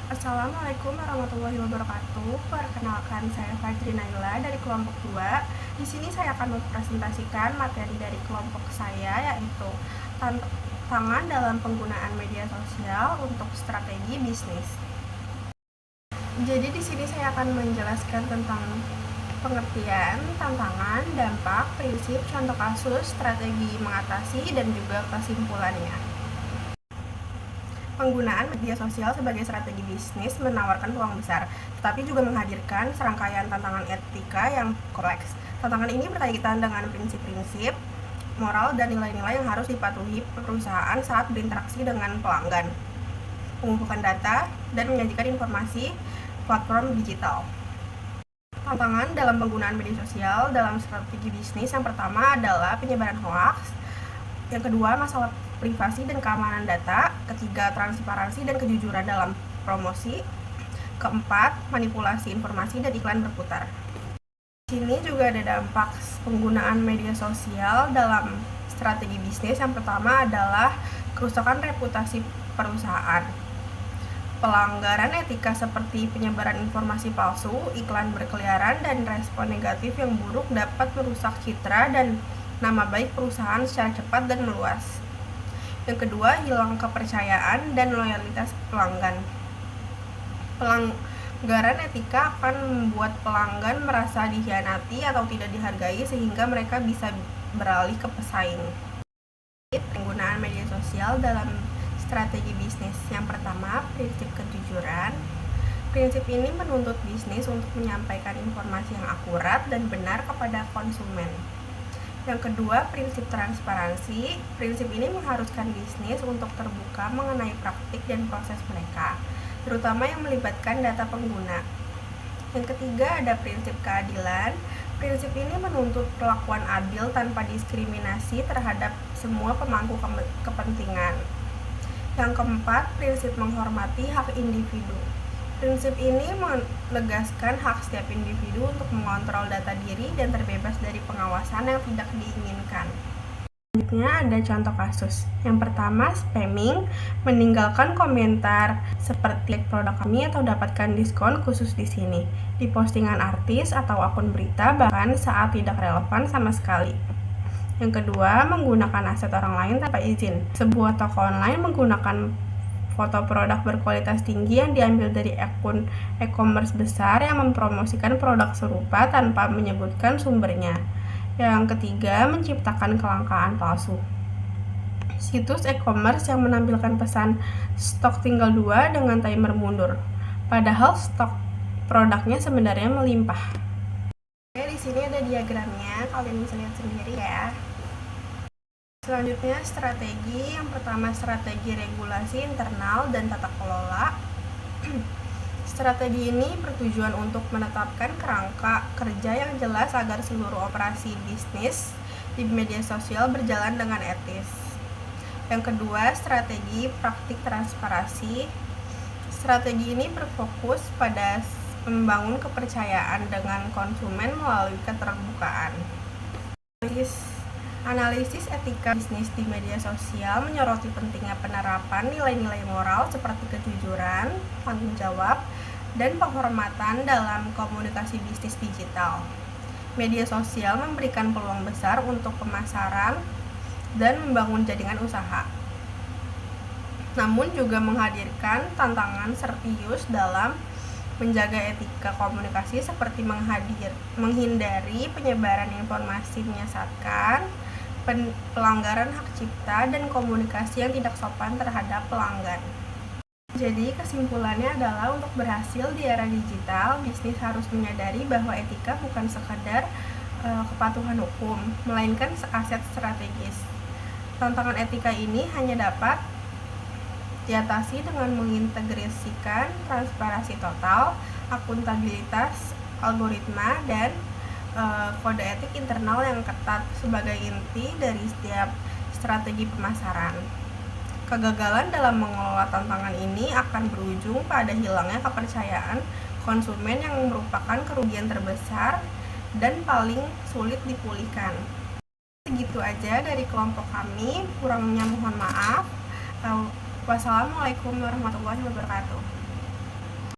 Assalamualaikum warahmatullahi wabarakatuh. Perkenalkan, saya Fajri Naila dari kelompok 2. Di sini saya akan mempresentasikan materi dari kelompok saya, yaitu tantangan dalam penggunaan media sosial untuk strategi bisnis. Jadi di sini saya akan menjelaskan tentang pengertian, tantangan, dampak, prinsip, contoh kasus, strategi mengatasi, dan juga kesimpulannya. Penggunaan media sosial sebagai strategi bisnis menawarkan peluang besar, tetapi juga menghadirkan serangkaian tantangan etika yang kompleks. Tantangan ini berkaitan dengan prinsip-prinsip, moral, dan nilai-nilai yang harus dipatuhi perusahaan saat berinteraksi dengan pelanggan, mengumpulkan data, dan menyajikan informasi platform digital. Tantangan dalam penggunaan media sosial dalam strategi bisnis yang pertama adalah penyebaran hoaks, yang kedua masalah privasi dan keamanan data, ketiga transparansi dan kejujuran dalam promosi, keempat manipulasi informasi dan iklan berputar. Di sini juga ada dampak penggunaan media sosial dalam strategi bisnis. Yang pertama adalah kerusakan reputasi perusahaan. Pelanggaran etika seperti penyebaran informasi palsu, iklan berkeliaran, dan respon negatif yang buruk dapat merusak citra dan nama baik perusahaan secara cepat dan meluas. Yang kedua, hilang kepercayaan dan loyalitas pelanggan. Pelanggaran etika akan membuat pelanggan merasa dikhianati atau tidak dihargai sehingga mereka bisa beralih ke pesaing. Penggunaan media sosial dalam strategi bisnis. Yang pertama, prinsip kejujuran. Prinsip ini menuntut bisnis untuk menyampaikan informasi yang akurat dan benar kepada konsumen. Yang kedua, prinsip transparansi. Prinsip ini mengharuskan bisnis untuk terbuka mengenai praktik dan proses mereka, terutama yang melibatkan data pengguna. Yang ketiga, ada prinsip keadilan. Prinsip ini menuntut perlakuan adil tanpa diskriminasi terhadap semua pemangku kepentingan. Yang keempat, prinsip menghormati hak individu. Prinsip ini menegaskan hak setiap individu untuk mengontrol data diri dan terbebas dari pengawasan yang tidak diinginkan. Selanjutnya ada contoh kasus. Yang pertama, spamming, meninggalkan komentar seperti like produk kami atau dapatkan diskon khusus di sini, di postingan artis atau akun berita bahkan saat tidak relevan sama sekali. Yang kedua, menggunakan aset orang lain tanpa izin. Sebuah toko online menggunakan foto produk berkualitas tinggi yang diambil dari akun e-commerce besar yang mempromosikan produk serupa tanpa menyebutkan sumbernya. Yang ketiga, menciptakan kelangkaan palsu. Situs e-commerce yang menampilkan pesan stok tinggal 2 dengan timer mundur, padahal stok produknya sebenarnya melimpah. Oke, di sini ada diagramnya, kalian bisa lihat sendiri ya. Selanjutnya strategi. Yang pertama, strategi regulasi internal dan tata kelola. Strategi ini bertujuan untuk menetapkan kerangka kerja yang jelas agar seluruh operasi bisnis di media sosial berjalan dengan etis. Yang kedua, strategi praktik transparansi. Strategi ini berfokus pada membangun kepercayaan dengan konsumen melalui keterbukaan. Analisis etika bisnis di media sosial menyoroti pentingnya penerapan nilai-nilai moral seperti kejujuran, tanggung jawab, dan penghormatan dalam komunikasi bisnis digital. Media sosial memberikan peluang besar untuk pemasaran dan membangun jaringan usaha, namun juga menghadirkan tantangan serius dalam menjaga etika komunikasi seperti menghindari penyebaran informasi menyesatkan, pelanggaran hak cipta, dan komunikasi yang tidak sopan terhadap pelanggan. Jadi kesimpulannya adalah untuk berhasil di era digital, bisnis harus menyadari bahwa etika bukan sekadar kepatuhan hukum, melainkan aset strategis. Tantangan etika ini hanya dapat diatasi dengan mengintegrasikan transparansi total, akuntabilitas algoritma, dan kode etik internal yang ketat sebagai inti dari setiap strategi pemasaran. Kegagalan dalam mengelola tantangan ini akan berujung pada hilangnya kepercayaan konsumen yang merupakan kerugian terbesar dan paling sulit dipulihkan. Segitu aja dari kelompok kami, kurangnya mohon maaf. Wassalamualaikum warahmatullahi wabarakatuh.